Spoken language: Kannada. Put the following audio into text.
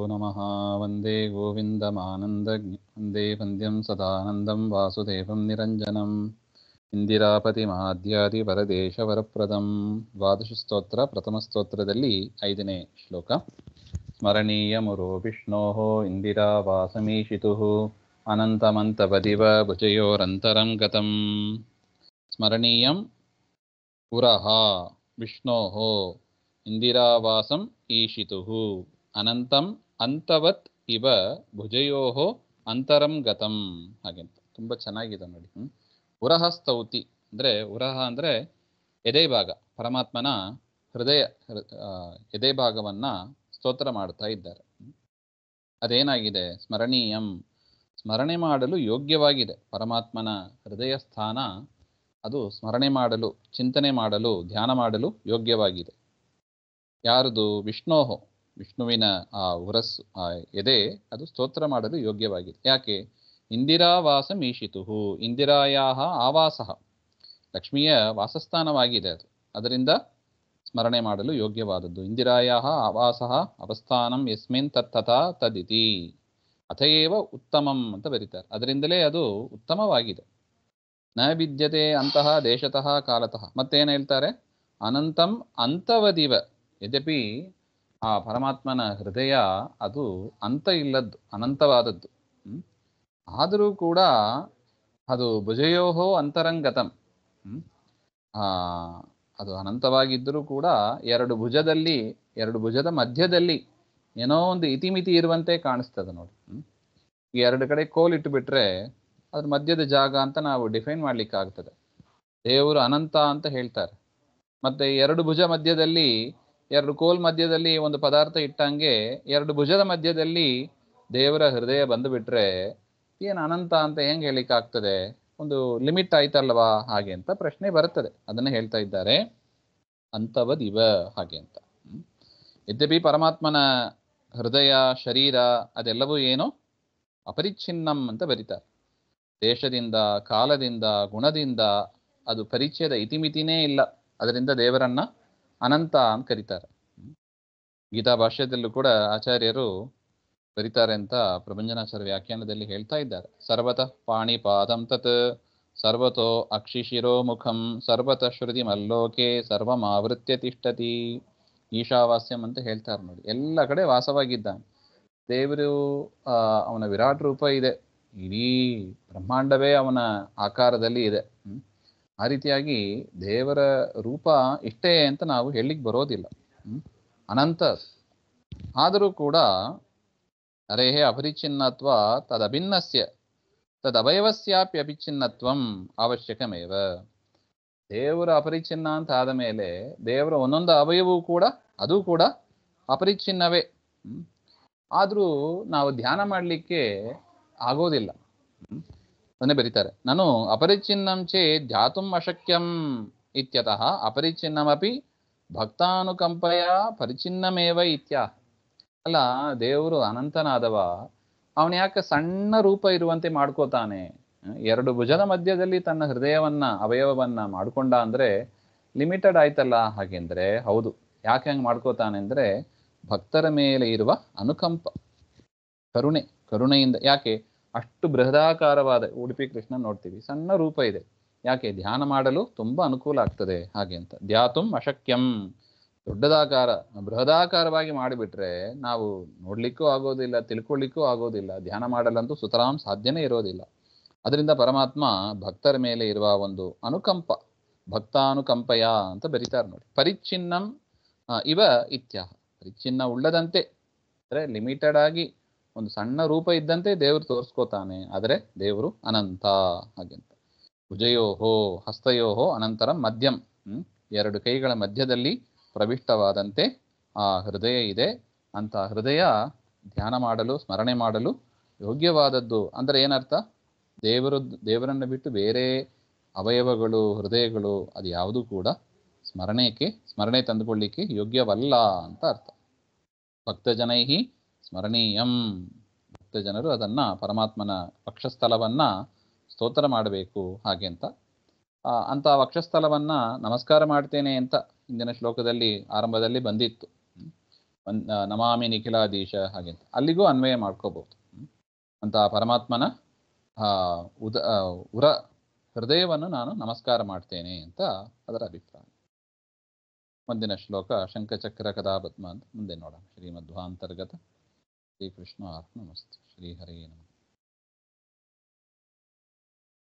ನಮಃ ವಂದೇ ಗೋವಿಂದಮಾನಂದೇ ವಂದ್ಯಂ ಸದಾನಂದಂ ವಾಸುದೇವಂ ನಿರಂಜನಂ ಇಂದಿರಾಪತಿಮಾದ್ಯಾದಿ ವರದೇಶವರಪ್ರದಂ. ದ್ವಾದಶ ಸ್ತೋತ್ರ. ಪ್ರಥಮ ಸ್ತೋತ್ರದಲ್ಲಿ 5ನೇ ಶ್ಲೋಕ. ಸ್ಮರಣೀಯಮುರೋ ವಿಷ್ಣೋಃ ಇಂದಿರಾವಾಸಮೀಶಿತುಃ ಅನಂತಮಂತಪದಿವ ಭುಜಯೋರಂತರಂ ಗತಂ. ಸ್ಮರಣೀಯಂ ಪುರಃ ವಿಷ್ಣೋಃ ಇಂದಿರಾವಾಸಂ ಈಶಿತುಃ ಅನಂತಂ ಅಂತವತ್ ಇವ ಭುಜಯೋಃ ಅಂತರಂ ಗತಂ. ಹಾಗೆಂತ ತುಂಬ ಚೆನ್ನಾಗಿದೆ ನೋಡಿ. ಉರಹ ಸ್ತೌತಿ ಅಂದರೆ, ಉರಹ ಅಂದರೆ ಎದೆ ಭಾಗ, ಪರಮಾತ್ಮನ ಹೃದಯ ಎದೆ ಭಾಗವನ್ನು ಸ್ತೋತ್ರ ಮಾಡ್ತಾ ಇದ್ದಾರೆ. ಅದೇನಾಗಿದೆ? ಸ್ಮರಣೀಯಂ, ಸ್ಮರಣೆ ಮಾಡಲು ಯೋಗ್ಯವಾಗಿದೆ. ಪರಮಾತ್ಮನ ಹೃದಯ ಸ್ಥಾನ ಅದು ಸ್ಮರಣೆ ಮಾಡಲು, ಚಿಂತನೆ ಮಾಡಲು, ಧ್ಯಾನ ಮಾಡಲು ಯೋಗ್ಯವಾಗಿದೆ. ಯಾರದು? ವಿಷ್ಣೋಹೋ, ವಿಷ್ಣುವಿನ ಆ ಉರಸ್ಸು, ಆ ಎದೆ, ಅದು ಸ್ತೋತ್ರ ಮಾಡಲು ಯೋಗ್ಯವಾಗಿದೆ. ಯಾಕೆ? ಇಂದಿರಾವಾಸ ಮೀಶಿತುಹು, ಇಂದಿರಾಯಾಹ ಆವಾಸಃ, ಲಕ್ಷ್ಮಿಯ ವಾಸಸ್ಥಾನವಾಗಿದೆ ಅದು, ಅದರಿಂದ ಸ್ಮರಣೆ ಮಾಡಲು ಯೋಗ್ಯವಾದದ್ದು. ಇಂದಿರಾಯಾಹ ಆವಾಸಃ ಅವಸ್ಥಾನಂ ಯಸ್ಮಿನ್ ತತ್ತಥಾ ತದಿತಿ ಅಥಯೇವ ಉತ್ತಮಂ ಅಂತ ಬರೀತಾರೆ. ಅದರಿಂದಲೇ ಅದು ಉತ್ತಮವಾಗಿದೆ. ನ ವಿದ್ಯತೆ ಅಂತಹ ದೇಶತಃ ಕಾಲತಃ. ಮತ್ತೇನು ಹೇಳ್ತಾರೆ? ಅನಂತಂ ಅಂತವದಿವ. ಯದ್ಯಪಿ ಆ ಪರಮಾತ್ಮನ ಹೃದಯ ಅದು ಅಂತ ಇಲ್ಲದ್ದು, ಅನಂತವಾದದ್ದು. ಆದರೂ ಕೂಡ ಅದು ಭುಜಯೋಹೋ ಅಂತರಂಗತಂ. ಅದು ಅನಂತವಾಗಿದ್ದರೂ ಕೂಡ ಎರಡು ಭುಜದ ಮಧ್ಯದಲ್ಲಿ ಏನೋ ಒಂದು ಇತಿಮಿತಿ ಇರುವಂತೆ ಕಾಣಿಸ್ತದೆ ನೋಡಿ. ಈ ಎರಡು ಕಡೆ ಕೋಲಿಟ್ಟು ಬಿಟ್ರೆ ಅದ್ರ ಮಧ್ಯದ ಜಾಗ ಅಂತ ನಾವು ಡಿಫೈನ್ ಮಾಡ್ಲಿಕ್ಕೆ ಆಗ್ತದೆ. ದೇವರು ಅನಂತ ಅಂತ ಹೇಳ್ತಾರೆ. ಮತ್ತೆ ಎರಡು ಭುಜ ಮಧ್ಯದಲ್ಲಿ, ಎರಡು ಕೋಲ್ ಮಧ್ಯದಲ್ಲಿ ಒಂದು ಪದಾರ್ಥ ಇಟ್ಟಂಗೆ ಎರಡು ಭುಜದ ಮಧ್ಯದಲ್ಲಿ ದೇವರ ಹೃದಯ ಬಂದು ಬಿಟ್ರೆ ಏನು ಅನಂತ ಅಂತ ಹೆಂಗೆ ಹೇಳಿಕ್ಕಾಗ್ತದೆ? ಒಂದು ಲಿಮಿಟ್ ಆಯ್ತಲ್ವಾ ಹಾಗೆ ಅಂತ ಪ್ರಶ್ನೆ ಬರುತ್ತದೆ. ಅದನ್ನು ಹೇಳ್ತಾ ಇದ್ದಾರೆ, ಅಂತವದಿವ ಹಾಗೆ ಅಂತ. ಯದ್ಯಪಿ ಪರಮಾತ್ಮನ ಹೃದಯ, ಶರೀರ ಅದೆಲ್ಲವೂ ಏನೋ ಅಪರಿಚ್ಛಿನ್ನಂ ಅಂತ ಬರೀತಾರೆ. ದೇಶದಿಂದ, ಕಾಲದಿಂದ, ಗುಣದಿಂದ ಅದು ಪರಿಚಯದ ಇತಿಮಿತಿನೇ ಇಲ್ಲ. ಅದರಿಂದ ದೇವರನ್ನ ಅನಂತ ಅಂತ ಕರೀತಾರೆ. ಗೀತಾ ಭಾಷ್ಯದಲ್ಲೂ ಕೂಡ ಆಚಾರ್ಯರು ಬರೀತಾರೆ ಅಂತ ಪ್ರಭಂಜನಾಚಾರ್ಯ ವ್ಯಾಖ್ಯಾನದಲ್ಲಿ ಹೇಳ್ತಾ ಇದ್ದಾರೆ. ಸರ್ವತಃ ಪಾಣಿಪಾದಂ ತತ್ ಸರ್ವತೋ ಅಕ್ಷಿಶಿರೋ ಮುಖಂ ಸರ್ವತಃ ಶ್ರುತಿ ಮಲ್ಲೋಕೆ ಸರ್ವಮಾವೃತ್ಯ ತಿಷ್ಠತಿ. ಈಶಾವಾಸ್ಯಂ ಅಂತ ಹೇಳ್ತಾರೆ ನೋಡಿ. ಎಲ್ಲ ಕಡೆ ವಾಸವಾಗಿದ್ದಾನೆ ದೇವರು. ಅವನ ವಿರಾಟ್ ರೂಪ ಇದೆ, ಇಡೀ ಬ್ರಹ್ಮಾಂಡವೇ ಅವನ ಆಕಾರದಲ್ಲಿ ಇದೆ. ಆ ರೀತಿಯಾಗಿ ದೇವರ ರೂಪ ಇಷ್ಟೇ ಅಂತ ನಾವು ಹೇಳಲಿಕ್ಕೆ ಬರೋದಿಲ್ಲ, ಅನಂತ. ಆದರೂ ಕೂಡ ಹರೇಹೇ ಅಪರಿಚ್ಛಿನ್ನತ್ವ ತದಭಿನ್ನಸ್ಯ ತದವಯವಸ್ಯಾಪಿ ಅಭಿಚ್ಛಿನ್ನತ್ವಂ ಅವಶ್ಯಕಮೇವ. ದೇವರ ಅಪರಿಚ್ಛಿನ್ನ ಅಂತ ಆದ ಮೇಲೆ ದೇವರ ಒಂದೊಂದು ಅವಯವೂ ಕೂಡ ಅದು ಕೂಡ ಅಪರಿಚ್ಛಿನ್ನವೇ. ಆದರೂ ನಾವು ಧ್ಯಾನ ಮಾಡಲಿಕ್ಕೆ ಆಗೋದಿಲ್ಲ. ಅದನ್ನೇ ಬರೀತಾರೆ, ನಾನು ಅಪರಿಚ್ಛಿನ್ನಂ ಚೇ ಧ್ಯಾತುಂ ಅಶಕ್ಯಂ ಇತ್ಯತಃ ಅಪರಿಚ್ಛಿನ್ನಮಪಿ ಭಕ್ತಾನುಕಂಪಯ ಪರಿಚ್ಛಿನ್ನಮೇವ ಇತ್ಯಾಹ. ಅಲ್ಲ, ದೇವರು ಅನಂತನಾದವ, ಅವನು ಯಾಕೆ ಸಣ್ಣ ರೂಪ ಇರುವಂತೆ ಮಾಡ್ಕೋತಾನೆ? ಎರಡು ಭುಜದ ಮಧ್ಯದಲ್ಲಿ ತನ್ನ ಹೃದಯವನ್ನ, ಅವಯವನ್ನ ಮಾಡ್ಕೊಂಡ ಅಂದ್ರೆ ಲಿಮಿಟೆಡ್ ಆಯ್ತಲ್ಲ. ಹಾಗೆಂದ್ರೆ ಹೌದು. ಯಾಕೆ ಹಂಗೆ ಮಾಡ್ಕೋತಾನೆ ಅಂದ್ರೆ ಭಕ್ತರ ಮೇಲೆ ಇರುವ ಅನುಕಂಪ, ಕರುಣೆಯಿಂದ. ಯಾಕೆ? ಅಷ್ಟು ಬೃಹದಾಕಾರವಾದ ಉಡುಪಿ ಕೃಷ್ಣ ನೋಡ್ತೀವಿ, ಸಣ್ಣ ರೂಪ ಇದೆ. ಯಾಕೆ? ಧ್ಯಾನ ಮಾಡಲು ತುಂಬಾ ಅನುಕೂಲ ಆಗ್ತದೆ ಹಾಗೆ ಅಂತ. ಧ್ಯಾತುಂ ಅಶಕ್ಯಂ, ದೊಡ್ಡದಾಕಾರ ಬೃಹದಾಕಾರವಾಗಿ ಮಾಡಿಬಿಟ್ರೆ ನಾವು ನೋಡ್ಲಿಕ್ಕೂ ಆಗೋದಿಲ್ಲ, ತಿಳ್ಕೊಳ್ಳಿಕ್ಕೂ ಆಗೋದಿಲ್ಲ, ಧ್ಯಾನ ಮಾಡಲಂತೂ ಸುತರಾಂ ಸಾಧ್ಯನೇ ಇರೋದಿಲ್ಲ. ಅದರಿಂದ ಪರಮಾತ್ಮ ಭಕ್ತರ ಮೇಲೆ ಇರುವ ಒಂದು ಅನುಕಂಪ, ಭಕ್ತಾನುಕಂಪಯ ಅಂತ ಬರೀತಾರೆ ನೋಡಿ. ಪರಿಚ್ಛಿನ್ನಂ ಇವ ಇತ್ಯಾಹ. ಪರಿಚ್ಛಿನ್ನ ಉಳ್ಳದಂತೆ ಅಂದರೆ ಲಿಮಿಟೆಡ್ ಆಗಿ ಒಂದು ಸಣ್ಣ ರೂಪ ಇದ್ದಂತೆ ದೇವರು ತೋರಿಸ್ಕೋತಾನೆ. ಆದರೆ ದೇವರು ಅನಂತ ಹಾಗೆಂತ. ಭುಜಯೋಹೋ ಹಸ್ತಯೋಹೋ ಅನಂತರಂ ಮಧ್ಯಂ. ಎರಡು ಕೈಗಳ ಮಧ್ಯದಲ್ಲಿ ಪ್ರವಿಷ್ಟವಾದಂತೆ ಆ ಹೃದಯ ಇದೆ. ಅಂತ ಹೃದಯ ಧ್ಯಾನ ಮಾಡಲು, ಸ್ಮರಣೆ ಮಾಡಲು ಯೋಗ್ಯವಾದದ್ದು. ಅಂದರೆ ಏನರ್ಥ? ದೇವರನ್ನು ಬಿಟ್ಟು ಬೇರೆ ಅವಯವಗಳು, ಹೃದಯಗಳು ಅದು ಯಾವುದೂ ಕೂಡ ಸ್ಮರಣೆ ತಂದುಕೊಳ್ಳಿಕ್ಕೆ ಯೋಗ್ಯವಲ್ಲ ಅಂತ ಅರ್ಥ. ಭಕ್ತಜನೈಹಿ ಸ್ಮರಣೀಯಂ. ಭಕ್ತಜನರು ಅದನ್ನ, ಪರಮಾತ್ಮನ ವಕ್ಷಸ್ಥಲವನ್ನ ಸ್ತೋತ್ರ ಮಾಡಬೇಕು ಹಾಗೆ ಅಂತ. ಅಂತ ವಕ್ಷಸ್ಥಲವನ್ನ ನಮಸ್ಕಾರ ಮಾಡ್ತೇನೆ ಅಂತ ಹಿಂದಿನ ಶ್ಲೋಕದಲ್ಲಿ ಆರಂಭದಲ್ಲಿ ಬಂದಿತ್ತು. ನಮಾಮಿ ನಿಖಿಲಾಧೀಶ ಹಾಗೆ ಅಲ್ಲಿಗೂ ಅನ್ವಯ ಮಾಡ್ಕೋಬಹುದು. ಅಂತ ಪರಮಾತ್ಮನ ಉರ ಹೃದಯವನ್ನು ನಾನು ನಮಸ್ಕಾರ ಮಾಡ್ತೇನೆ ಅಂತ ಅದರ ಅಭಿಪ್ರಾಯ. ಮುಂದಿನ ಶ್ಲೋಕ ಶಂಖಚಕ್ರ ಕದಾಪದ್ಮ ಅಂತ ಮುಂದೆ ನೋಡೋಣ. ಶ್ರೀಮಧ್ವಾಂತರ್ಗತ ಶ್ರೀಕೃಷ್ಣ ಅರ್ಪಣಮಸ್ತು. ಶ್ರೀಹರೇ ನಮಃ.